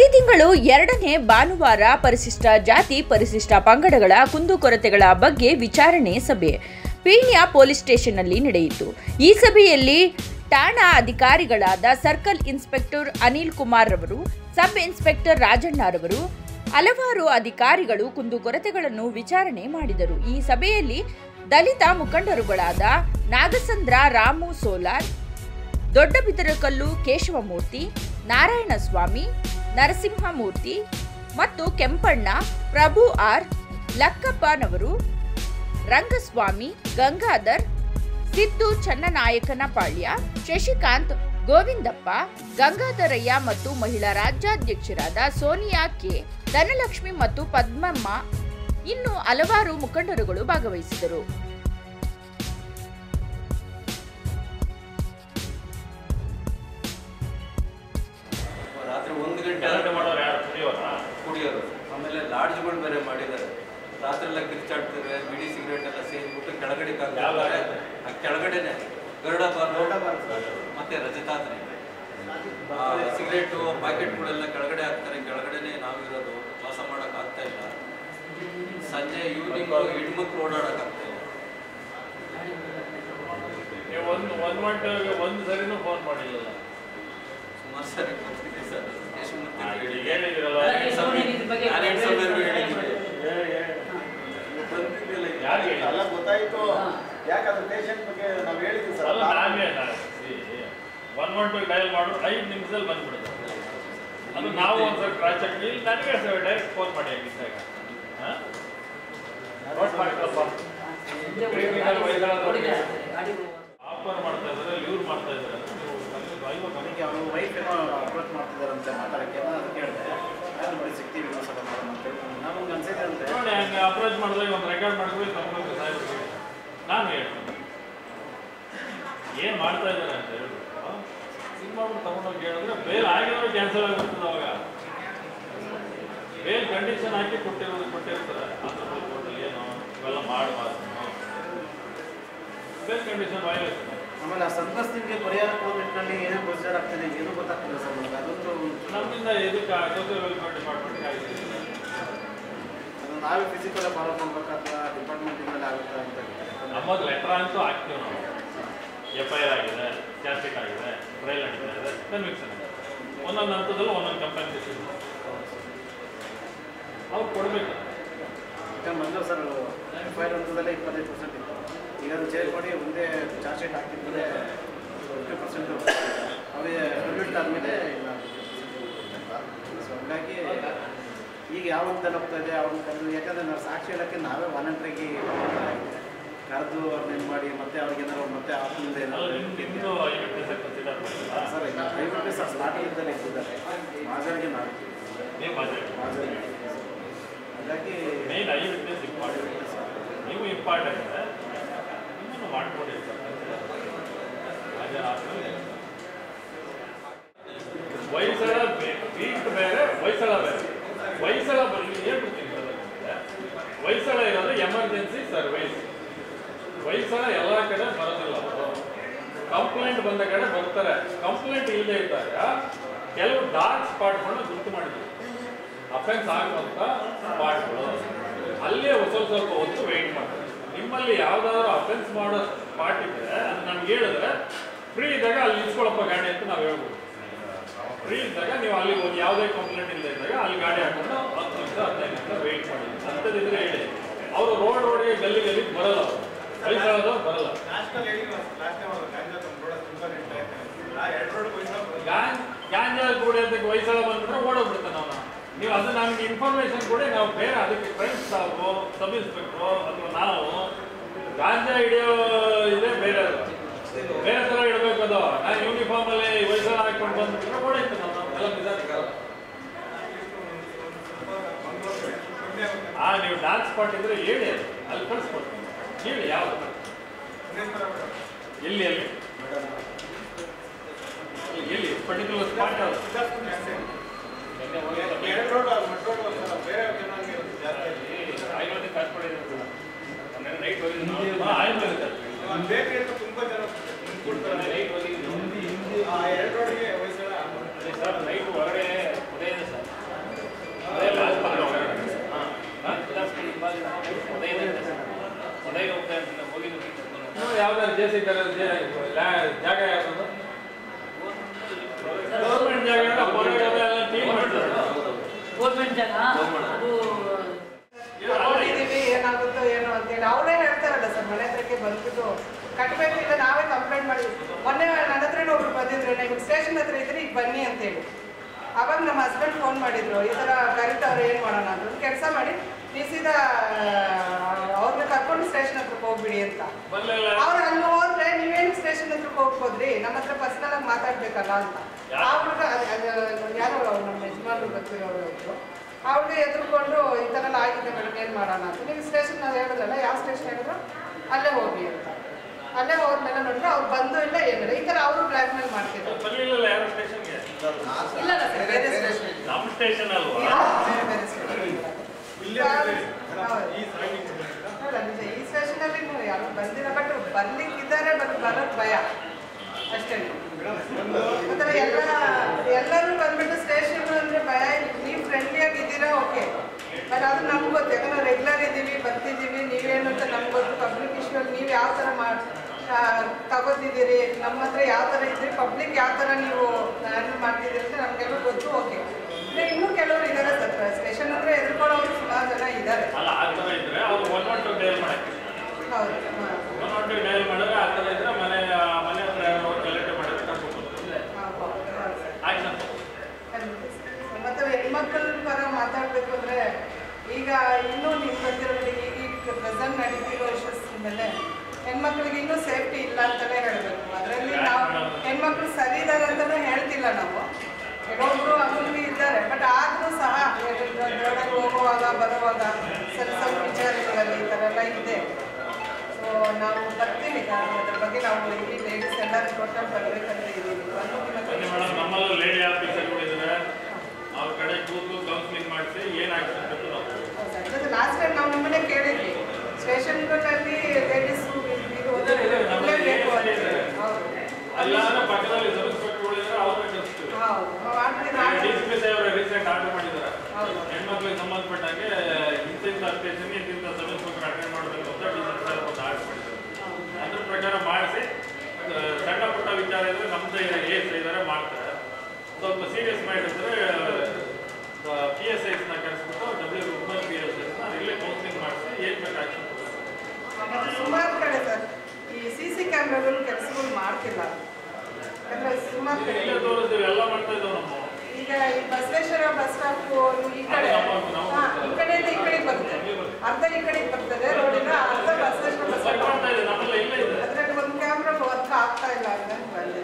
ಪ್ರತಿ ತಿಂಗಳು 2ನೇ ಭಾನುವಾರ ಪರಿಶಿಷ್ಟ ಜಾತಿ ಪರಿಶಿಷ್ಟ ಪಂಗಡಗಳ ಕುಂದುಕೊರತೆಗಳ ಬಗ್ಗೆ ವಿಚಾರಣೆ ಸಭೆ ಪೀಣ್ಯ ಪೊಲೀಸ್ ಸ್ಟೇಷನ್ನಲ್ಲಿ ನಡೆಯಿತು. ಈ ಸಭೆಯಲ್ಲಿ ಠಾಣಾ ಅಧಿಕಾರಿಗಳಾದ ಸರ್ಕಲ್ ಇನ್ಸ್ಪೆಕ್ಟರ್ ಅನಿಲ್ ಕುಮಾರ್ ರವರು, ಸಬ್ ಇನ್ಸ್ಪೆಕ್ಟರ್ ರಾಜಣ್ಣ ರವರು, ಹಲವಾರು ಅಧಿಕಾರಿಗಳು ಕುಂದುಕೊರತೆಗಳನ್ನು ವಿಚಾರಣೆ ಮಾಡಿದರು. ಈ ಸಭೆಯಲ್ಲಿ ದಲಿತ ಮುಖಂಡರುಗಳಾದ ನಾಗಸಂದ್ರ ರಾಮು ಸೋಲಾರ್, ದೊಡ್ಡಬಿದರಕಲ್ಲು ಕೇಶವಮೂರ್ತಿ, ನಾರಾಯಣಸ್ವಾಮಿ, ನರಸಿಂಹಮೂರ್ತಿ ಮತ್ತು ಕೆಂಪಣ್ಣ, ಪ್ರಭು ಆರ್, ಲಕ್ಕಪ್ಪನವರು, ರಂಗಸ್ವಾಮಿ, ಗಂಗಾಧರ್, ಸಿದ್ದು ಚನ್ನನಾಯಕನಪಾಳ್ಯ, ಶಶಿಕಾಂತ್, ಗೋವಿಂದಪ್ಪ, ಗಂಗಾಧರಯ್ಯ ಮತ್ತು ಮಹಿಳಾ ರಾಜ್ಯಾಧ್ಯಕ್ಷರಾದ ಸೋನಿಯಾ ಕೆ, ಧನಲಕ್ಷ್ಮಿ ಮತ್ತು ಪದ್ಮಮ್ಮ ಇನ್ನು ಹಲವಾರು ಮುಖಂಡರುಗಳು ಭಾಗವಹಿಸಿದರು. ರಾತ್ರಿ 1 ಗಂಟೆ ಕುಡಿಯೋರು, ಆಮೇಲೆ ಲಾಡ್ಜ್ಗಳು ಬೇರೆ ಮಾಡಿದ್ದಾರೆ. ರಾತ್ರಿ ಎಲ್ಲ ಕಿರ್ಚಾಡ್ತಾರೆ, ಬಿಡಿ ಸಿಗರೇಟ್ ಎಲ್ಲ ಸೇರಿಬಿಟ್ಟು ಕೆಳಗಡೆ ಕಾಕ್ತಾರೆ. ಆ ಕೆಳಗಡೆನೆ ಗರುಡ ಬಾರ್ ಮತ್ತೆ ರಜತಾತ್ರೆ ಸಿಗರೇಟು ಪ್ಯಾಕೆಟ್ಗಳೆಲ್ಲ ಕೆಳಗಡೆ ಹಾಕ್ತಾರೆ. ಕೆಳಗಡೆನೆ ನಾವಿರೋದು, ವಾಸ ಮಾಡೋಕೆ ಆಗ್ತಾ ಇಲ್ಲ. ಸಂಜೆ ಈವ್ನಿಂಗ್ ಹೆಣ್ಮಕ್ಳು ಓಡಾಡೋಕ್ಕಾಗ್ತಾ ಇಲ್ಲ. ಒಂದು ಸರಿನೂ ಫೋನ್ ಮಾಡಿಲ್ಲ. ಸುಮಾರು ಸರಿ ಬರ್ತಿದೆ ಸರ್. ಗೊತ್ತಾಯ್ತು. ಯಾಕಂದ್ರೆ ಪೇಷಂಟ್ ಬಗ್ಗೆ ನಾವು ಹೇಳಿದ್ವಿ ಸರ್. 112 ಡಯಲ್ ಮಾಡೋದು 5 ನಿಮಿಷದಲ್ಲಿ ಬಂದ್ಬಿಡುತ್ತೆ. ಅದು ನಾವು ಒಂದ್ಸಲ ಕ್ರಾಸ್ ಚೆಕ್ ಇಲ್ಲಿ ನನಗೆ ಡೈರೆಕ್ಟ್ ಫೋನ್ ಮಾಡಿ ಆಗಿದ್ದಾಗ ನೋಟ್ ಮಾಡ್ಕೊಳಪ್ಪ. ಆಫರ್ ಮಾಡ್ತಾ ಇದ್ದಾರೆ, ಇವ್ರು ಮಾಡ್ತಾ ಇದ್ದಾರೆ. ನನಗೆ ಅವರು ವೈಫ್ ಏನೋ ಅಪ್ರೋಚ್ ಮಾಡ್ತಿದ್ದಾರೆ ಅಂತ ಮಾತಾಡಕ್ಕೆ ನಾನು ಕೇಳಿದೆ. ನಾನು ನೋಡಿ ಸಿಗ್ತೀವಿ ಸಲ ಮಾಡೋಣ ಅಂತ ಹೇಳ್ತೀನಿ. ನಮಗೆ ಅನ್ಸಿದೆ ಅಂದರೆ ನೋಡಿ, ಹಂಗೆ ಅಪ್ರೋಚ್ ಮಾಡಿದ್ರೆ ಒಂದು ರೆಕಾರ್ಡ್ ಮಾಡಿದ್ರೆ ತಗೊಂಡು ಸಾಯ್ಬಿಟ್ಟು ನಾನು ಹೇಳ್ತೀನಿ ಏನು ಮಾಡ್ತಾ ಇದ್ದಾರೆ ಅಂತ ಹೇಳ್ಬಿಟ್ಟು ಇದು ಮಾಡ್ಬಿಟ್ಟು ತಗೊಂಡೋಗಿ ಹೇಳಿದ್ರೆ ಬೇಲ್ ಆಗಿರೋರು ಕ್ಯಾನ್ಸಲ್ ಆಗಿರ್ತದೆ. ಅವಾಗ ಬೇಲ್ ಕಂಡೀಷನ್ ಹಾಕಿ ಕೊಟ್ಟಿರ್ತಾರೆ. ಕೋರ್ಟಲ್ಲಿ ಏನು ಇವೆಲ್ಲ ಮಾಡಬಾರ್ದು, ಬೇಲ್ ಕಂಡೀಷನ್ ವೈಲೇಷನ್. ಆಮೇಲೆ ಆ ಸಂತ್ರಸ್ತಿಗೆ ಪರಿಹಾರ ಕೊಡೋ ನಿಟ್ಟಿನಲ್ಲಿ ಏನೇನು ಪ್ರೊಸೀಜರ್ ಆಗ್ತದೆ ಏನೂ ಗೊತ್ತಾಗ್ತಿಲ್ಲ ಸರ್ ನಮಗೆ. ಅದೊಂದು ನಮ್ಮಿಂದ ಇದಕ್ಕೆ ಸೋಷಿಯಲ್ ವೆಲ್ಫೇರ್ ಡಿಪಾರ್ಟ್ಮೆಂಟ್ಗೆ ಆಗಿದೆ. ಅದು ನಾವೇ ಫಿಸಿಕಲ್ ಫಾಲೋ ಮಾಡಬೇಕಾದ ಡಿಪಾರ್ಟ್ಮೆಂಟಿಂದಲೇ ಆಗುತ್ತೆ ಅಂತ. ನಮ್ಮದು ಲೆಟರ್ ಅಂತೂ ಹಾಕ್ತೀವಿ ನಾವು. FIR ಆಗಿದೆ, ಚಾರ್ಜ್ ಶೀಟ್ ಆಗಿದೆ, ಟ್ರಯಲ್ ನಡೀತಾ ಇದೆ, ಕನ್ವಿಕ್ಷನ್ ಇದೆ. ಒಂದೊಂದು ಹಂತದಲ್ಲೂ ಒಂದೊಂದು ಕಂಪನ್ಸೇಷನ್ ಅವ್ರು ಕೊಡಬೇಕು. ಯಾಕಂದ್ರೆ ಮೊದಲು ಸರ್ FIR ಹಂತದಲ್ಲೇ 25% ಇತ್ತು. ಈಗ ಅದು ಚೇಂಜ್ ಮಾಡಿ ಮುಂದೆ ಚಾರ್ಜ್ ಶೀಟ್ ಹಾಕಿದ್ಮೇಲೆ 50% ಅವರಿಗೆ ರಿವ್ಯೂಟ್ ಆದಮೇಲೆ ಇಲ್ಲ. ಸೊ ಹಂಗಾಗಿ ಈಗ ಯಾವ ಹಂತದಲ್ಲಿ ಹೋಗ್ತಾ ಇದೆ ಅವ್ರನ್ನ ಕರೆದು, ಯಾಕಂದರೆ ನಾವು ಸಾಕ್ಷಿ ಹೇಳೋಕ್ಕೆ ನಾವೇ ವಾಲಂಟ್ರಿಗೆ ಕರೆದು ಅವ್ರನ್ನ ಇದು ಮಾಡಿ ಮತ್ತೆ ಅವ್ರಿಗೆ ಏನಾರು ಮತ್ತೆ ಆಫ್ನಿಂದ ಸರ್ ಈಗ ದಯವಿಟ್ಟು ಸರ್ ಸ್ಟಾರ್ಟಿಂಗ್ದಲ್ಲೇ ಇಟ್ಟಿದ್ದಾರೆ ಮಾಜರಿಗೆ ನಾವು ಹಾಗಾಗಿ ಮೇನ್ ಐ ವಿಟ್ನೆಸ್ ಇಂಪಾರ್ಟೆಂಟ್. ನೀವು ಇಂಪಾರ್ಟೆಂಟ್ ನಿಮ್ಮನ್ನು ಮಾಡ್ಕೊಂಡಿರ್ತಾರೆ. ಹೊಯ್ಸಳ ಬೀಟ್ ಬೇರೆ, ಹೊಯ್ಸಳ ಬೇರೆ. ಹೊಯ್ಸಳ ಬರಲಿ ಹೇಳ್ಬಿಡ್ತೀನಿ. ಹೊಯ್ಸಳ ಇರೋದು ಎಮರ್ಜೆನ್ಸಿ ಸರ್ವಿಸ್. ಹೊಯ್ಸಳ ಎಲ್ಲ ಕಡೆ ಬರೋದಿಲ್ಲ. ಕಂಪ್ಲೇಂಟ್ ಬಂದ ಕಡೆ ಬರ್ತಾರೆ. ಕಂಪ್ಲೇಂಟ್ ಇಲ್ಲದೆ ಇದ್ದಾಗ ಕೆಲವು ಡಾರ್ಕ್ ಸ್ಪಾಟ್ಗಳನ್ನ ಗುರುತು ಮಾಡಿದ್ವಿ. ಅಫೆನ್ಸ್ ಆಗುವಂಥ ಸ್ಪಾಟ್ಗಳು ಅಲ್ಲೇ ಸ್ವಲ್ಪ ಹೊತ್ತು ವೆಯ್ಟ್ ಮಾಡ್ತಾರೆ. ನಿಮ್ಮಲ್ಲಿ ಯಾವುದಾದ್ರು ಅಫೆನ್ಸ್ ಮಾಡೋ ಸ್ಪಾಟ್ ಇದ್ದರೆ ಅದು ನಮ್ಗೆ ಹೇಳಿದ್ರೆ ಫ್ರೀ ಇದ್ದಾಗ ಅಲ್ಲಿ ನಿಲ್ಸ್ಕೊಳಪ್ಪ ಗಾಡಿ ಅಂತ ನಾವು ಹೇಳ್ಬೋದು. ಫ್ರೀ ಇದ್ದಾಗ ನೀವು ಅಲ್ಲಿ ಹೋಗಿ ಯಾವುದೇ ಕಂಪ್ಲೇಂಟ್ ಇಲ್ಲದೆ ಇದ್ದಾಗ ಅಲ್ಲಿ ಗಾಡಿ ಹಾಕೊಂಡು 10 ನಿಮಿಷ 15 ನಿಮಿಷ ವೆಯ್ಟ್ ಮಾಡಿ ಅಂಥದ್ದಿದ್ರೆ ಹೇಳಿ. ಅವರು ರೋಡ್ಗೆ ಗಲ್ಲಿ ಬರಲ್ಲ, ಹೊಯ್ಸಳದವ್ರು ಬರಲ್ಲ. ಗಾಂಜಾ ಕೂಡ ಹೊಯ್ಸಳ ಬಂದ್ಬಿಟ್ರೆ ಓಡೋಗ್ಬಿಡ್ತಾನೆ ಅವನು. ನೀವು ಅದು ನಮ್ಗೆ ಇನ್ಫಾರ್ಮೇಶನ್ ಕೊಡಿ, ನಾವು ಬೇರೆ ಅದಕ್ಕೆ ಕ್ರೈಮ್ ಸ್ಟಾಫು, ಸಬ್ ಇನ್ಸ್ಪೆಕ್ಟ್ರು ಅಥವಾ ನಾವು ಗಾಂಜಾ ಹಿಡಿಯೋ ಇದೆ ಬೇರೆ ಥರ ಇಡಬೇಕು. ಅದು ನಾನು ಯೂನಿಫಾರ್ಮಲ್ಲಿ ಹೊಯ್ಸಳ ಹಾಕೊಂಡು ಬಂದ್ಬಿಟ್ರೆ ಓಡೈತೆ ನಾವು ಎಲ್ಲ ನಿಧಾನಿಕಲ್ಲ. ನೀವು ಡಾರ್ಕ್ ಸ್ಪಾಟ್ ಇದ್ರೆ ಹೇಳಿ, ಅಲ್ಲಿ ಕಳಿಸ್ಕೊಡ್ತೀನಿ. ಹೇಳಿ ಯಾವುದು ಎಲ್ಲಿ ಪರ್ಟಿಕ್ಯುಲರ್ ಸ್ಪಾಟ್ ಯಾವುದು? ಆಯುರ್ವೇದಿಕ್ ಹಾಸ್ಪಿಟಲ್ ನೈಟ್ ಆಯುರ್ವೇದಿಕ್ ತುಂಬಾ ಜನ ನೈಟ್ ಹೋಗಿ ಸರ್ ನೈಟ್ ಹೊರಗಡೆ ಉದಯ ಸರ್ ತಗೊಂಡಿದ್ದೀವಿ ಏನಾಗುತ್ತೋ ಏನೋ ಅಂತೇಳಿ ಅವರೇ ಹೇಳ್ತಾರಲ್ಲ ಸರ್, ಮನೆ ಹತ್ರಕ್ಕೆ ಬಂದ್ಬಿಟ್ಟು ಕಟ್ಟಬೇಕು ಇಲ್ಲ ನಾವೇ ಕಂಪ್ಲೇಂಟ್ ಮಾಡಿದ್ವಿ. ಮೊನ್ನೆ ನನ್ನ ಹತ್ರನೇ ಒಬ್ರು ಬಂದಿದ್ರು, ನಿಮ್ಗೆ ಸ್ಟೇಷನ್ ಹತ್ರ ಇದ್ರೆ ಈಗ ಬನ್ನಿ ಅಂತೇಳಿ. ಅವಾಗ ನಮ್ಮ ಹಸ್ಬೆಂಡ್ ಫೋನ್ ಮಾಡಿದ್ರು, ಈ ಥರ ಕರೀತವ್ರು ಏನು ಮಾಡೋಣ ಅಂತ. ಕೆಲಸ ಮಾಡಿ ನೀವು ಸೀದಾ ಅವ್ರನ್ನ ಕರ್ಕೊಂಡು ಸ್ಟೇಷನ್ ಹತ್ರಕ್ಕೆ ಹೋಗ್ಬಿಡಿ ಅಂತ. ಅವ್ರು ಅಲ್ಲಿ ಹೋದ್ರೆ ನೀವೇನು ಸ್ಟೇಷನ್ ಹತ್ರಕ್ಕೆ ಹೋಗ್ಬೋದ್ರಿ, ನಮ್ಮ ಹತ್ರ ಪರ್ಸನಲ್ ಆಗಿ ಮಾತಾಡ್ಬೇಕಲ್ಲ ಅಂತ. ಅವ್ರಿಗೆ ಯಾರೋ ನಮ್ಮ ಯಜಮಾನ್ರು ಗೊತ್ತಿರೋರು ಇದ್ರು, ಅವ್ರಿಗೆ ಎದುರ್ಕೊಂಡು ಈ ಥರ ಎಲ್ಲ ಆಗಿದೆ ಮೇಡಮ್ ಏನು ಮಾಡೋಣ ಅಂತ. ನೀವು ಸ್ಟೇಷನ್ ಹೇಳಿದ್ರಲ್ಲ, ಯಾವ ಸ್ಟೇಷನ್ ಹೇಳಿದ್ರು ಅಲ್ಲೇ ಹೋಗಿ ಅಂತ. ಅಲ್ಲೇ ಹೋದ್ಮೇಲೆ ನೋಡಿದ್ರೆ ಅವ್ರು ಬಂದು ಇಲ್ಲ ಏನಿಲ್ಲ, ಈ ಥರ ಅವರು ಬ್ಲ್ಯಾಕ್ ಮೇಲ್ ಮಾಡ್ತಿದ್ರು. ಇಲ್ಲ ಸರ್, ಬೇರೆ ಸ್ಟೇಷನ್, ಬೇರೆ ಬೇರೆ ಸ್ಟೇಷನ್. ಈ ಸ್ಟೇಷನ್ ಅಲ್ಲಿ ಯಾರು ಬಂದಿಲ್ಲ, ಬಟ್ ಬರ್ಲಿಕ್ಕಿದ್ದಾರೆ, ಬರೋದ್ ಭಯ ಅಷ್ಟೇ. ಮತ್ತೆ ಎಲ್ಲರೂ ಬಂದ್ಬಿಟ್ಟು ಸ್ಟೇಷನ್ ಅಂದ್ರೆ ಭಯ. ನೀವು ಫ್ರೆಂಡ್ಲಿ ಆಗಿದ್ದೀರಾ ಓಕೆ, ಬಟ್ ಅದು ನಮ್ಗೆ ಗೊತ್ತು, ಯಾಕಂದ್ರೆ ರೆಗ್ಯುಲರ್ ಇದ್ದೀವಿ, ಬರ್ತಿದ್ದೀವಿ. ನೀವೇನು ಅಂತ ನಮ್ಗೆ ಗೊತ್ತು. ಪಬ್ಲಿಕ್ ಇಶ್ಯೂ ಅಲ್ಲಿ ನೀವು ಯಾವ ಥರ ತಗೋತಿದ್ದೀರಿ, ನಮ್ಮ ಹತ್ರ ಯಾವ ಥರ ಇದ್ರಿ, ಪಬ್ಲಿಕ್ ಯಾವ ಥರ ನೀವು ಹ್ಯಾಂಡಲ್ ಮಾಡ್ತಿದ್ದೀರಿ ಅಂತ ನಮಗೆಲ್ಲ ಗೊತ್ತು ಓಕೆ. ಇನ್ನೂ ಕೆಲವರು ಇದ್ದಾರೆ ಸರ್, ಸ್ಟೇಷನ್ ಅಂದ್ರೆ ಎದುರ್ಕೊಳ್ಳೋರು ಸುಮಾರು ಜನ ಇದ್ದಾರೆ. ಮತ್ತೆ ಹೆಣ್ಮಕ್ಳ ಪರ ಮಾತಾಡ್ಬೇಕು ಅಂದ್ರೆ ಈಗ ಇನ್ನೂ ನೀವು ಬಂದಿರೋದು ಈಗ ಪ್ರೆಸೆಂಟ್ ನಡೀತಿರೋ ಇಶ್ಯೂಸ್ ಮೇಲೆ ಹೆಣ್ಮಕ್ಳಿಗೆ ಇನ್ನೂ ಸೇಫ್ಟಿ ಇಲ್ಲ ಅಂತಲೇ ಹೇಳಬೇಕು. ಅದರಲ್ಲಿ ನಾವು ಹೆಣ್ಮಕ್ಳು ಸರಿ ಇದ್ದಾರೆ ಅಂತಲೂ ಹೇಳ್ತಿಲ್ಲ ನಾವು, ಕೆಲವೊಬ್ರು ಹಂಗೆ ಇದ್ದಾರೆ. ಬಟ್ ಆದರೂ ಸಹ ರೋಡಲ್ಲಿ ಹೋಗುವಾಗ ಬರುವಾಗ ಸಣ್ಣ ಸಣ್ಣ ವಿಚಾರಗಳಲ್ಲಿ ಈ ಥರ ಎಲ್ಲ ಇದೆ. ಸೊ ನಾವು ಬರ್ತೀವಿ, ಅದ್ರ ಬಗ್ಗೆ ನಾವು ಇಲ್ಲಿ ಲೇಡೀಸ್ ಎಲ್ಲರೂ ಟೋಟಲ್ ಬರಬೇಕಂತ ಇದ್ದೀವಿ. ನಮ್ಮಲ್ಲೂ ಲೇಡಿ ಆಫೀಸರ್ಗಳಿದ್ದಾರೆ, ಅವ್ರ ಕಡೆ ಕೂತು ಕೌನ್ಸಿಲಿಂಗ್ ಮಾಡಿಸಿ ಏನಾಗ್ತದೆ. ಲಾಸ್ಟ್ ಟೈಮ್ ನಾವು ನಿಮ್ಮನ್ನೇ ಕೇಳಿದ್ವಿ, ಸ್ಟೇಷನ್ಗಳಲ್ಲಿ ಲೇಡೀಸ್ ಪಕ್ಕದಲ್ಲಿ ರೀಸೆಂಟ್ ಆರ್ಡರ್ ಮಾಡಿದ್ದಾರೆ. ಹೆಣ್ಮಕ್ಳಿಗೆ ಸಂಬಂಧಪಟ್ಟಾಗೆ ಇಂತಿಂತ ಸ್ಟೇಷನ್ ಇಂತಿಂತ ಸಬ್ ಇನ್ಸ್ಪೆಕ್ಟರ್ ಅಟೆಂಡ್ ಮಾಡಬೇಕು ಅಂತ ಡಿಸಿಪ್ಲಿನ್ ಒಂದು ಆರ್ಡರ್ ಮಾಡಿದ್ದಾರೆ. ಅದ್ರ ಪ್ರಕಾರ ಮಾಡಿಸಿ ಸಣ್ಣ ಪುಟ್ಟ ವಿಚಾರ ಇದ್ರೆ ನಮ್ದೇ ಏಸ್ ಇದ್ದಾರೆ ಮಾಡ್ತಾರೆ. ಸ್ವಲ್ಪ ಸೀರಿಯಸ್ ಮಾಡಿದ್ರೆ PSIs ನ ಕರೆಸ್ಬಿಟ್ಟು WPSIs ಇಲ್ಲೇ ಕೌನ್ಸಿಲಿಂಗ್ ಮಾಡಿಸಿ ಏನ್ ಬೇಕಾಗ್ತದೆ. ಸುಮಾರು ಕಡೆ ಸರ್ ಈ CC ಕ್ಯಾಮ್ರಾಗಳು ಕೆಲಸಗಳು ಮಾಡ್ತಿಲ್ಲ. ಸುಮಾರು ತೋರಿಸ್ತೀವಿ, ಎಲ್ಲ ಮಾಡ್ತಾ ಇದ್ದಾವೆ ನಮ್ಮ. ಈಗ ಈ ಬಸವೇಶ್ವರ ಬಸ್ ಸ್ಟಾಪ್ ಈ ಕಡೆ ಈ ಕಡೆಯಿಂದ ಈ ಕಡೆಗೆ ಬರ್ತದೆ, ಅರ್ಧ ಈ ಕಡೆಗೆ ಬರ್ತದೆ ರೋಡಿನ, ಅರ್ಧ ಬಸವೇಶ್ವರ ಬಸ್ ಸ್ಟಾಪ್. ಅದ್ರಲ್ಲಿ ಒಂದು ಕ್ಯಾಮ್ರಾ ವರ್ಕ್ ಆಗ್ತಾ ಇಲ್ಲ ಅಂತ ಬಂದಿದೆ.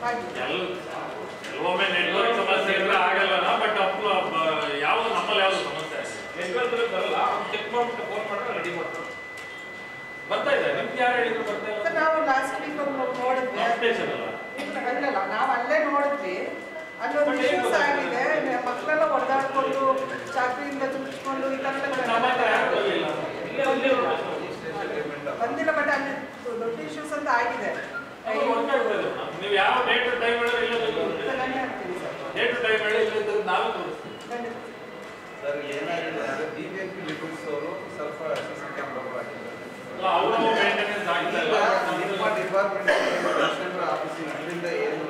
ಅದು ಕೆಲವೊಮ್ಮೆ ನೆಟ್ವರ್ಕ್ ಸಮಸ್ಯೆ ಇದ್ರೆ ಆಗಲ್ಲ. ಬಟ್ ಯಾವ್ದು ನಮ್ಮಲ್ಲಿ ಯಾವ್ದು ಸಮಸ್ಯೆ ನೆಟ್ವರ್ಕ್ ಬರಲ್ಲ, ಚೆಕ್ ಮಾಡ್ಬಿಟ್ಟು ಫೋನ್ ಮಾಡಿದ್ರೆ ರೆಡಿ ಮಾಡ್ತಾರೆ. ಬರ್ತಾ ಇದೆ. ನಿಮ್ಗೆ ಯಾರು ಹೇಳಿದ್ರು ಬರ್ತಾ ಇಲ್ಲ? ನಾವು ಲಾಸ್ಟ್ ವೀಕ್ ನೋಡಿದ್ವಿ. ಅಲ್ಲಲ್ಲ, ನಾವು ಅಲ್ಲೇ ನೋಡಿದ್ವಿ. ಅಲ್ಲೊಂದು ಇಶ್ಯೂಸ್ ಆಗಿದೆ, ಮಕ್ಕಳೆಲ್ಲ ಹೊಡೆದಾಡ್ಕೊಂಡು ಚಾಕರಿಯಿಂದ ಚುಚ್ಚಿಕೊಂಡು ಈ ಥರ ಬಂದಿಲ್ಲ. ಬಟ್ ಅಲ್ಲಿ ದೊಡ್ಡ ಇಶ್ಯೂಸ್ ಅಂತ ಆಗಿದೆ. ನೀವು ಯಾವ ಡೇಟ್ ಟೈಮ್ ಹೇಳಿದ್ರೆ ಇಲ್ಲ ಡೇಟ್ ಟೈಮ್ ಹೇಳಿ ನಾವು ತೋರಿಸ್ತೀವಿ ಸರ್. ಏನಾಗಿದೆ ಅಂದರೆ BBMP ಲಿಮಿಟ್ಸ್ ಅವರು ಸ್ವಲ್ಪ CC ಕ್ಯಾಮ್ರಾಗಳು ಹಾಕಿದ್ದಾರೆ. ಅವರು ಮೇಂಟೆನೆನ್ಸ್ ಆಗ್ತಾ ಇಲ್ಲ. ನಿಮ್ಮ ಡಿಪಾರ್ಟ್ಮೆಂಟ್ ಆಫೀಸಿಗೆ ಇಲ್ಲಿಂದ ಏನು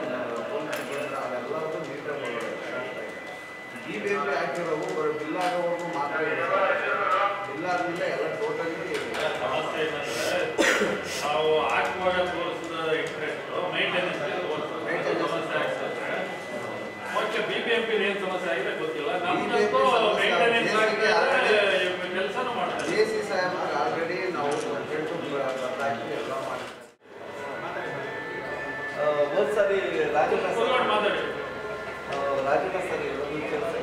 ಅದೆಲ್ಲವೂ ನೀಟಾಗಿ BBMP ಹಾಕಿರೋವು ಬರೋ ಬಿಲ್ ಆಗೋವರೆಗೂ ಮಾತ್ರ ಇದೆ. ಬಿಲ್ ಆದ್ಮೇಲೆ ಎಲ್ಲ ಟೋಟಲಿ ಸಮಸ್ಯೆ ಏನಂದ್ರೆ ನಾವು ಹಾಕುವಾಗ ತೋರಿಸಿದ ಇಂಟ್ರೆಸ್ಟ್ ಮೇಂಟೆನೆನ್ಸ್ ಸಮಸ್ಯೆ ಆಗ್ತದೆ. ಓಕೆ, BBMP ಏನು ಸಮಸ್ಯೆ ಆಗಿದೆ ಗೊತ್ತಿಲ್ಲ. ನಮ್ದಂತೂ ಮೇಂಟೆನೆನ್ಸ್ ಕೆಲಸನೂ ಮಾಡ್ತಾರೆ. JC ಸಾಹೇಬ್ರಿಗೆ ಆಲ್ರೆಡಿ ನಾವು ಹಾಕಿ ಎಲ್ಲ ಮಾಡ್ತೀವಿ. ಒಂದು ಸರಿ ರಾಜಣ್ಣ ಸರ್ ಒಂದು ಕೆಲಸ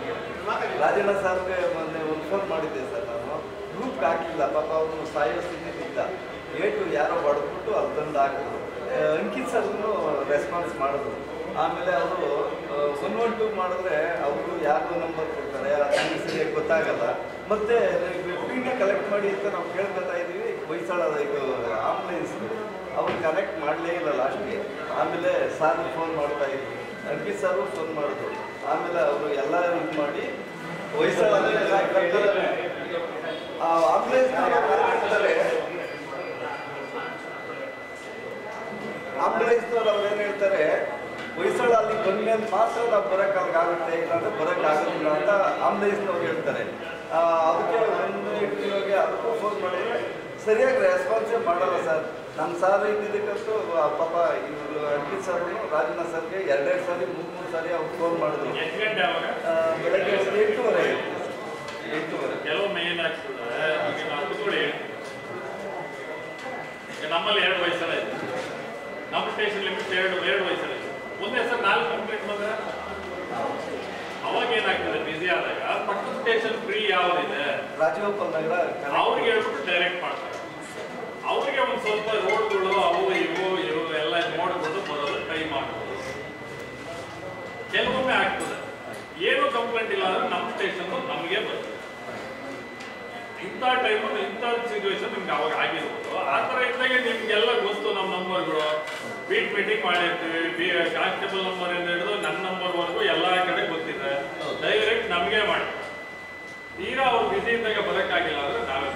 ರಾಜಣ್ಣ ಸರ್ಗೆ ಮೊನ್ನೆ ಒಂದು ಫೋನ್ ಮಾಡಿದ್ದೆ ಸರ್. ನಾನು ಗ್ರೂಪ್ಗೆ ಹಾಕಿಲ್ಲ, ಪಾಪ ಅವನು ಸಾಯೋ ಸ್ಥಿತಿಲಿದ್ದ. ಏಟು ಯಾರೋ ಹೊಡೆದ್ಬಿಟ್ಟು ಅಲ್ಲಿ ತಂದು ಹಾಕಿದ್ರು. ಅಂಕಿತ್ ಸರ್ಗೂ ರೆಸ್ಪಾನ್ಸ್ ಮಾಡಿದ್ರು. ಆಮೇಲೆ ಅವರು 112 ಮಾಡಿದ್ರೆ ಅವರು ಯಾರ್ದು ನಂಬರ್ ಕೊಡ್ತಾರೆ, ಅದು ಸರಿಯಾಗಿ ಗೊತ್ತಾಗಲ್ಲ. ಮತ್ತೆ ಪಿನ ಕಲೆಕ್ಟ್ ಮಾಡಿ ಅಂತ ನಾವು ಕೇಳ್ಕೊತಾ ಇದ್ದೀವಿ. ಹೊಯ್ಸಳದ ಇದು ಆಂಬುಲೆನ್ಸ್ ಅವ್ರು ಕನೆಕ್ಟ್ ಮಾಡಲೇ ಇಲ್ಲ ಲಾಸ್ಟ್ಗೆ. ಆಮೇಲೆ ಸಾರ್ ಫೋನ್ ಮಾಡ್ತಾ ಇದ್ವಿ, ಅಂಕಿತ್ ಸಾರು ಫೋನ್ ಮಾಡಿದ್ರು. ಆಮೇಲೆ ಅವರು ಎಲ್ಲ ಇದು ಮಾಡಿ ಹೊಯ್ಸಳ ಆಂಬುಲೆನ್ಸ್ನವ್ರು ಅವ್ರು ಏನು ಹೇಳ್ತಾರೆ, ಹೊಯ್ಸಳ ಅಲ್ಲಿ ಬಂದ್ಮೇಲೆ ಮಾತ್ರ ನಾವು ಬರೋಕ್ಕಾಗುತ್ತೆ, ಇಲ್ಲಾಂದರೆ ಬರೋಕ್ಕಾಗೋದಿಲ್ಲ ಅಂತ ಆಂಬುಲೆನ್ಸ್ನವ್ರು ಹೇಳ್ತಾರೆ. ಅದಕ್ಕೆ ಒಂದು ಇಟ್ಟಿರೋಗೆ ಅದಕ್ಕೂ ಫೋನ್ ಮಾಡಿದ್ರೆ ಸರಿಯಾಗಿ ರೆಸ್ಪಾನ್ಸೇ ಮಾಡಲ್ಲ ಸರ್. ನಮ್ಮ ಸಾರ್ ಇದ್ದಿದ್ದಕ್ಕಂತೂ ಪಾಪ ಇವರು ಅಡ್ಗಿ ಸರ್ನು ರಾಜನಾಥ್ ಸರ್ಗೆ 2 ಸಾರಿ 3 ಸಾರಿ ಅವ್ರು ಫೋನ್ ಮಾಡಿದ್ರು. ಬೆಳಗ್ಗೆ 8:30 ಕೆಲವೊಮ್ಮೆ ಏನಾಗ್ತದೆ, ಈಗ ನಾವು ಕುತ್ಕೊಳ್ಳಿ, ನಮ್ಮಲ್ಲಿ 2 ವಯಸ್ಸಲ್ಲ ಇದೆ, ನಮ್ಮ ಸ್ಟೇಷನ್ ಲಿಮಿಟ್ 2 ವಯಸ್ಸಲ್ಲ ಇದೆ. ಒಂದೇ ಸರ್ 4 ಕಂಪ್ಲೇಂಟ್ ಬಂದ್ರೆ ಅವಾಗ ಏನಾಗ್ತದೆ, ಬಿಸಿ ಆದಾಗ ಪಕ್ಕದ ಸ್ಟೇಷನ್ ಫ್ರೀ ಯಾವುದಿದೆ ರಾಜಗೋಪಾಲ್ ನಗರ ಅವ್ರಿಗೆ ಹೇಳ್ಬಿಟ್ಟು ಡೈರೆಕ್ಟ್ ಮಾಡ್ತಾರೆ. ಅವ್ರಿಗೆ ಒಂದು ಸ್ವಲ್ಪ ರೋಡ್ಗಳು ಅವು ಇವು ಎಲ್ಲ ನೋಡ್ಕೊಂಡು ಬರೋದು ಟ್ರೈ ಮಾಡ್ಬೋದು. ಕೆಲವೊಮ್ಮೆ ಆಗ್ತದೆ ಏನೂ ಕಂಪ್ಲೇಂಟ್ ಇಲ್ಲ ಅಂದ್ರೆ ನಮ್ಮ ಸ್ಟೇಷನ್ ನಮಗೆ ಬರ್ತದೆ. ಇಂಥ ಟೈಮು ಇಂಥ ಸಿಚುವೇಶನ್ ನಿಮ್ಗೆ ಅವಾಗ ಆಗಿರ್ಬೋದು. ಆ ಥರ ಇದ್ದಾಗ ನಿಮ್ಗೆಲ್ಲ ಗೊತ್ತು, ನಮ್ಮ ನಂಬರ್ಗಳು ಬೀಟ್ ಮೀಟಿಂಗ್ ಮಾಡಿರ್ತೀವಿ. ಕಾನ್ಸ್ಟೇಬಲ್ ನಂಬರಿಂದ ಹಿಡಿದು ನನ್ನ ನಂಬರ್ವರೆಗೂ ಎಲ್ಲ ಕಡೆ ಗೊತ್ತಿದೆ. ಡೈರೆಕ್ಟ್ ನಮಗೆ ಮಾಡಿ, ತೀರಾ ಅವ್ರು ಬಿಸಿ ಇದ್ದಾಗ ಬರೋಕ್ಕಾಗಿಲ್ಲ ಅಂದ್ರೆ ನಾವೇ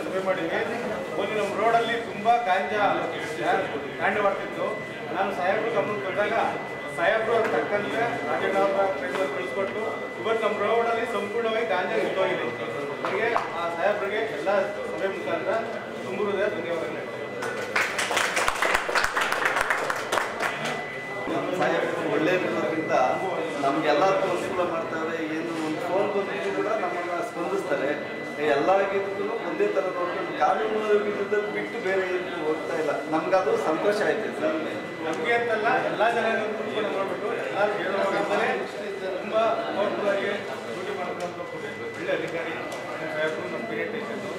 ಸಭೆ ಮಾಡಿದ್ವಿ. ಒಂದು ನಮ್ಮ ರೋಡಲ್ಲಿ ತುಂಬ ಗಾಂಜಾ ಮಾಡ್ತಿತ್ತು. ನಾನು ಸಾಹೇಬ್ರು ಗಮನಕ್ಕೆ ಬಂದಾಗ ಸಾಹೇಬ್ರು ಅವ್ರ ತಕ್ಕಂತೆ ರಾಜಣ್ಣ ಅವರ ಕಳಿಸ್ಕೊಟ್ಟು ಇವತ್ತು ನಮ್ಮ ರೋಡಲ್ಲಿ ಸಂಪೂರ್ಣವಾಗಿ ಗಾಂಜಾ ನಿಂತೋಗಿದೆ. ನನಗೆ ಆ ಸಾಹೇಬ್ರಿಗೆ ಎಲ್ಲ ಸಭೆ ಮುಖಾಂತರ ತುಂಬ ಹೃದಯ ಧನ್ಯವಾದಗಳು. ಸಾಹೇಬರು ಒಳ್ಳೆಯದಿರೋದ್ರಿಂದ ನಮಗೆಲ್ಲರಿಗೂ ಅನುಕೂಲ ಮಾಡ್ತಾರೆ. ಏನು ಒಂದು ಫೋನ್ ಬಂದಿದ್ದು ಕೂಡ ನಮ್ಮನ್ನು ಸ್ಪಂದಿಸ್ತಾರೆ. ಎಲ್ಲರಿಗೂ ಒಂದೇ ಥರ ನೋಡ್ಕೊಂಡು ಕಾನೂನು ವಿರುದ್ಧದಲ್ಲಿ ಬಿಟ್ಟು ಬೇರೆ ಏನು ಹೋಗ್ತಾ ಇಲ್ಲ. ನಮಗದು ಸಂತೋಷ ಆಯ್ತು ಸರ್. ನಮಗೆ ಅಂತಲ್ಲ, ಎಲ್ಲ ಜನ ಕೂತ್ಕೊಂಡು ನೋಡ್ಬಿಟ್ಟು ಎಲ್ಲರೂ ಹೇಳುವಾಗಂತಲೇ ತುಂಬ ಪವರ್ಫುಲ್ಲಾಗಿ ಡ್ಯೂಟಿ ಮಾಡ್ಕೊಂಡು ಒಳ್ಳೆ ಅಧಿಕಾರಿ ಸಾಹೇಬರು ನಮ್ಮ ಪೀರಿಯಡ್ ಟೀಚರ್ಸು.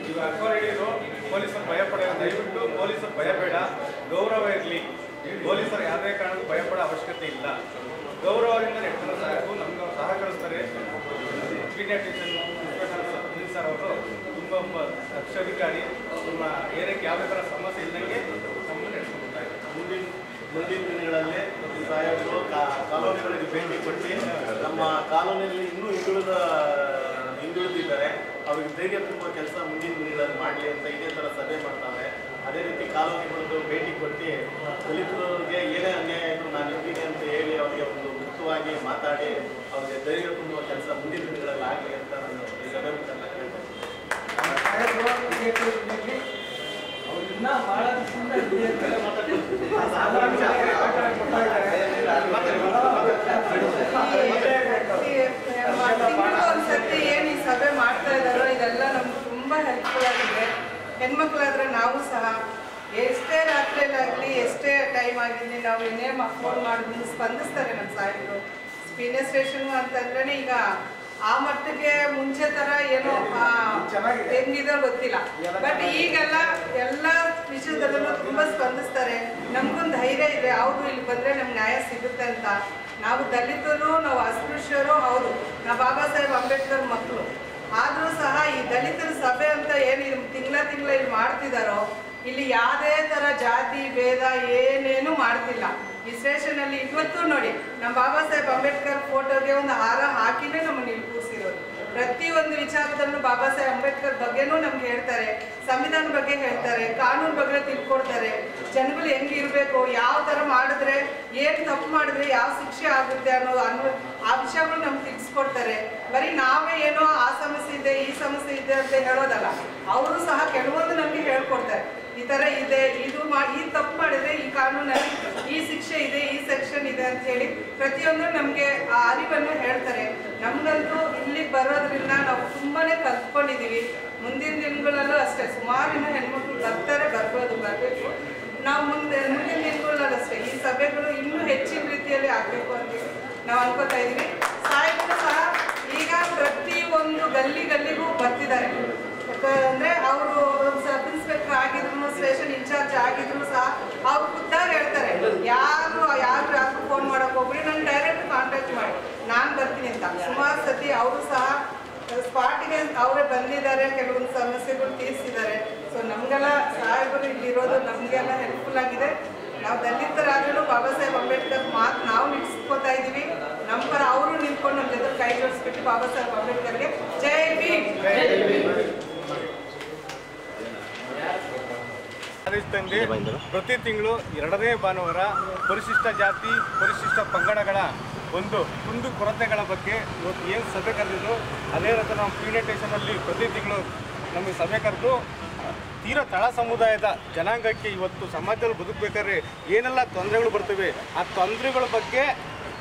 ಈಗ ಅಕ್ವರಿಡಿರು ಪೊಲೀಸರು ಭಯ ಪಡೆಯೋದು, ದಯವಿಟ್ಟು ಪೊಲೀಸರು ಭಯ ಬೇಡ, ಗೌರವ ಇರಲಿ. ಪೊಲೀಸರು ಯಾವುದೇ ಕಾರಣಕ್ಕೂ ಭಯಪಡೋ ಅವಶ್ಯಕತೆ ಇಲ್ಲ. ಗೌರವದಿಂದ ಎಷ್ಟರ ಸಾಕು ನಮ್ಗೆ ಸಹಕರಿಸ್ತಾರೆ. ಪೀರಿಯಡ್ ಟೀಚರ್ ಸರ್ ಅವರು ತುಂಬ ದಕ್ಷ ಅಧಿಕಾರಿ. ನಮ್ಮ ಏರಿಯಾಕ್ಕೆ ಯಾವುದೇ ಥರ ಸಮಸ್ಯೆ ಇಲ್ಲದಂಗೆ ನಮ್ಮನ್ನು ನಡೆಸ್ಕೊಳ್ತಾ ಇದ್ದಾರೆ. ಮುಂದಿನ ದಿನಗಳಲ್ಲಿ ಸಾಹೇಬರು ಕಾಲೋನಿಗಳಿಗೆ ಭೇಟಿ ಕೊಟ್ಟು ನಮ್ಮ ಕಾಲೋನಿಯಲ್ಲಿ ಇನ್ನೂ ಹಿಂದುಳಿದಿದ್ದಾರೆ, ಅವ್ರಿಗೆ ಧೈರ್ಯ ತುಂಬುವ ಕೆಲಸ ಮುಂದಿನ ದಿನಗಳಲ್ಲಿ ಮಾಡಲಿ ಅಂತ ಇದೇ ಥರ ಸಭೆ ಮಾಡ್ತಾರೆ. ಅದೇ ರೀತಿ ಕಾಲೋನಿಗಳದ್ದು ಭೇಟಿ ಕೊಟ್ಟು ದಲಿತರಿಗೆ ಏನೇ ಅನ್ಯಾಯ ಇದ್ದರೂ ನಾನು ಇದ್ದೀನಿ ಅಂತ ಹೇಳಿ ಅವರಿಗೆ ಒಂದು ಮುಕ್ತವಾಗಿ ಮಾತಾಡಿ ಅವ್ರಿಗೆ ಧೈರ್ಯ ತುಂಬುವ ಕೆಲಸ ಮುಂದಿನ ದಿನಗಳಲ್ಲಿ ಆಗಲಿ ಅಂತ ನಾನು ಈ ಸಭೆ ಮುಖಾಂತರ ಕೇಳ್ತೇನೆ. ಅವ್ರನ್ನ ಭಾಳ ಒಂದ್ಸತಿ ಏನು ಈ ಸಭೆ ಮಾಡ್ತಾ ಇದ್ದಾರೋ ಇದೆಲ್ಲ ನಮ್ಗೆ ತುಂಬ ಹೆಲ್ಪ್ಫುಲ್ ಆಗಿದೆ. ಹೆಣ್ಮಕ್ಳಾದ್ರೆ ನಾವು ಸಹ ಎಷ್ಟೇ ರಾತ್ರಿಯಲ್ಲಾಗಲಿ ಎಷ್ಟೇ ಟೈಮ್ ಆಗಿರಲಿ ನಾವು ಏನೇ ಫೋನ್ ಮಾಡಿದ್ರು ಸ್ಪಂದಿಸ್ತಾರೆ ನಮ್ಮ ಸಾಹೇಬರು. ಪೀಣ್ಯ ಸ್ಟೇಷನು ಅಂತಂದ್ರೆ ಈಗ ಆ ಮಟ್ಟಿಗೆ ಮುಂಚೆ ಥರ ಏನೋ ಹೆಂಗಿದೆ ಗೊತ್ತಿಲ್ಲ. ಬಟ್ ಈಗೆಲ್ಲ ಎಲ್ಲ ವಿಷಯದಲ್ಲೂ ತುಂಬ ಸ್ಪಂದಿಸ್ತಾರೆ. ನಮಗೊಂದು ಧೈರ್ಯ ಇದೆ, ಹೌದು ಇಲ್ಲಿ ಬಂದರೆ ನಮ್ಗೆ ನ್ಯಾಯ ಸಿಗುತ್ತೆ ಅಂತ. ನಾವು ದಲಿತರು, ನಾವು ಅಸ್ಪೃಶ್ಯರು, ಹೌದು ನಾವು ಬಾಬಾ ಸಾಹೇಬ್ ಅಂಬೇಡ್ಕರ್ ಮಕ್ಕಳು. ಆದರೂ ಸಹ ಈ ದಲಿತರ ಸಭೆ ಅಂತ ಏನು ತಿಂಗಳ ಇಲ್ಲಿ ಮಾಡ್ತಿದ್ದಾರೋ, ಇಲ್ಲಿ ಯಾವುದೇ ಥರ ಜಾತಿ ಭೇದ ಏನೇನು ಮಾಡ್ತಿಲ್ಲ. ಈ ಸ್ಟೇಷನಲ್ಲಿ ಇವತ್ತು ನೋಡಿ ನಮ್ಮ ಬಾಬಾ ಸಾಹೇಬ್ ಅಂಬೇಡ್ಕರ್ ಫೋಟೋಗೆ ಒಂದು ಹಾರ ಹಾಕಿನೇ ನಮ್ಮನ್ನು ಇಲ್ಲಿ ಕೂರಿಸಿರೋದು. ಪ್ರತಿಯೊಂದು ವಿಚಾರದಲ್ಲೂ ಬಾಬಾ ಸಾಹೇಬ್ ಅಂಬೇಡ್ಕರ್ ಬಗ್ಗೆನೂ ನಮ್ಗೆ ಹೇಳ್ತಾರೆ, ಸಂವಿಧಾನ ಬಗ್ಗೆ ಹೇಳ್ತಾರೆ, ಕಾನೂನು ಬಗ್ಗೆ ತಿಳ್ಕೊಡ್ತಾರೆ, ಜನಗಳು ಹೆಂಗಿರಬೇಕು, ಯಾವ ಥರ ಮಾಡಿದ್ರೆ ಏನು ತಪ್ಪು ಮಾಡಿದ್ರೆ ಯಾವ ಶಿಕ್ಷೆ ಆಗುತ್ತೆ ಅನ್ನೋ ಆ ವಿಷಯಗಳು ನಮ್ಗೆ ತಿಳಿಸ್ಕೊಡ್ತಾರೆ. ಬರೀ ನಾವೇ ಏನೋ ಆ ಸಮಸ್ಯೆ ಇದೆ ಈ ಸಮಸ್ಯೆ ಇದೆ ಅಂತ ಹೇಳೋದಲ್ಲ, ಅವರು ಸಹ ಕೆಲವೊಂದು ನಮಗೆ ಹೇಳ್ಕೊಡ್ತಾರೆ. ಈ ಥರ ಇದೆ, ಇದು ಈ ತಪ್ಪು ಮಾಡಿದ್ರೆ ಈ ಕಾನೂನಲ್ಲಿ ಈ ಶಿಕ್ಷೆ ಇದೆ, ಈ ಸೆಕ್ಷನ್ ಇದೆ ಅಂತ ಹೇಳಿ ಪ್ರತಿಯೊಂದು ನಮಗೆ ಆ ಅರಿವನ್ನು ಹೇಳ್ತಾರೆ. ನಮಗಂತೂ ಇಲ್ಲಿಗೆ ಬರೋದ್ರಿಂದ ನಾವು ತುಂಬಾ ಕಲ್ತ್ಕೊಂಡಿದ್ದೀವಿ. ಮುಂದಿನ ದಿನಗಳಲ್ಲೂ ಅಷ್ಟೇ ಸುಮಾರಿನ ಹೆಣ್ಮಕ್ಳು ಬರಬೇಕು. ನಾವು ಮುಂದಿನ ದಿನಗಳಲ್ಲೂ ಅಷ್ಟೇ ಈ ಸಭೆಗಳು ಇನ್ನೂ ಹೆಚ್ಚಿನ ರೀತಿಯಲ್ಲಿ ಆಗಬೇಕು ಅಂತ ನಾವು ಅನ್ಕೋತಾ ಇದ್ದೀವಿ. ಸಾಹೇಬರು ಸಹ ಈಗ ಪ್ರತಿಯೊಂದು ಗಲ್ಲಿಗೂ ಬರ್ತಿದ್ದಾರೆ. ಯಾಕಂದರೆ ಅವರು ಸಬ್ ಇನ್ಸ್ಪೆಕ್ಟರ್ ಆಗಿದ್ರು, ಸ್ಟೇಷನ್ ಇನ್ಚಾರ್ಜ್ ಆಗಿದ್ರು ಸಹ ಅವ್ರು ಖುದ್ದಾಗಿ ಹೇಳ್ತಾರೆ, ಯಾರು ಫೋನ್ ಮಾಡೋಕೆ ಹೋಗ್ಬಿಡಿ, ನಾನು ಡೈರೆಕ್ಟ್ ಕಾಂಟ್ಯಾಕ್ಟ್ ಮಾಡಿ ನಾನು ಬರ್ತೀನಿ ಅಂತ. ಸುಮಾರು ಸತಿ ಅವರು ಸಹ ಸ್ಪಾಟಿಗೆ ಅವರೇ ಬಂದಿದ್ದಾರೆ, ಕೆಲವೊಂದು ಸಮಸ್ಯೆಗಳು ತೀರಿಸಿದ್ದಾರೆ. ಸೊ ನಮಗೆಲ್ಲ ಸಾಹೇಬರು ಇಲ್ಲಿರೋದು ನಮಗೆಲ್ಲ ಹೆಲ್ಪ್ಫುಲ್ ಆಗಿದೆ. ನಾವು ದಲಿತರಾದ್ರೂ ಬಾಬಾ ಸಾಹೇಬ್ ಅಂಬೇಡ್ಕರ್ ಮಾತು ನಾವು ನಿಲ್ಲಿಸ್ಕೋತಾ ಇದ್ದೀವಿ. ನಮ್ಮ ಪರ ಅವರು ನಿಂತ್ಕೊಂಡು ನಮ್ಮ ಜೊತೆ ಕೈ ಜೋಡಿಸ್ಬಿಟ್ಟು ಬಾಬಾ ಸಾಹೇಬ್ ಅಂಬೇಡ್ಕರ್ಗೆ ಜೈ ಭೀಮ್. ತಂದೆ ಪ್ರತಿ ತಿಂಗಳು 2ನೇ ಭಾನುವಾರ ಪರಿಶಿಷ್ಟ ಜಾತಿ ಪರಿಶಿಷ್ಟ ಪಂಗಡಗಳ ಒಂದು ಕುಂದು ಕೊರತೆಗಳ ಬಗ್ಗೆ ಇವತ್ತು ಏನು ಸಭೆ ಕರೆದಿದ್ದು ಅದೇ ರೀತಿ ನಾವು ಪೀಣ್ಯ ಸ್ಟೇಷನಲ್ಲಿ ಪ್ರತಿ ತಿಂಗಳು ನಮಗೆ ಸಭೆ ಕರೆದು ತೀರಾ ತಳ ಸಮುದಾಯದ ಜನಾಂಗಕ್ಕೆ ಇವತ್ತು ಸಮಾಜದಲ್ಲಿ ಬದುಕಬೇಕಾದ್ರೆ ಏನೆಲ್ಲ ತೊಂದರೆಗಳು ಬರ್ತವೆ ಆ ತೊಂದರೆಗಳ ಬಗ್ಗೆ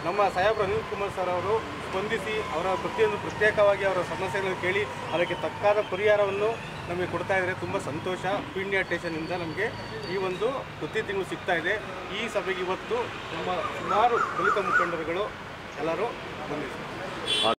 ನಮ್ಮ ಸಾಹೇಬರು ಅನಿಲ್ ಕುಮಾರ್ ಸರ್ ಅವರು ಸ್ಪಂದಿಸಿ ಅವರ ಪ್ರತಿಯೊಂದು ಪ್ರತ್ಯೇಕವಾಗಿ ಅವರ ಸಮಸ್ಯೆಗಳನ್ನು ಕೇಳಿ ಅದಕ್ಕೆ ತಕ್ಕಾದ ಪರಿಹಾರವನ್ನು ನಮಗೆ ಕೊಡ್ತಾ ಇದ್ದಾರೆ. ತುಂಬ ಸಂತೋಷ. ಪೀಣ್ಯ ಸ್ಟೇಷನ್ನಿಂದ ನಮಗೆ ಈ ಒಂದು ಪ್ರತಿ ತಿಂಗಳು ಸಿಗ್ತಾ ಇದೆ. ಈ ಸಭೆಗೆ ಇವತ್ತು ನಮ್ಮ ಸುಮಾರು ದಲಿತ ಮುಖಂಡರುಗಳು ಎಲ್ಲರೂ ಬಂದಿದ್ದಾರೆ.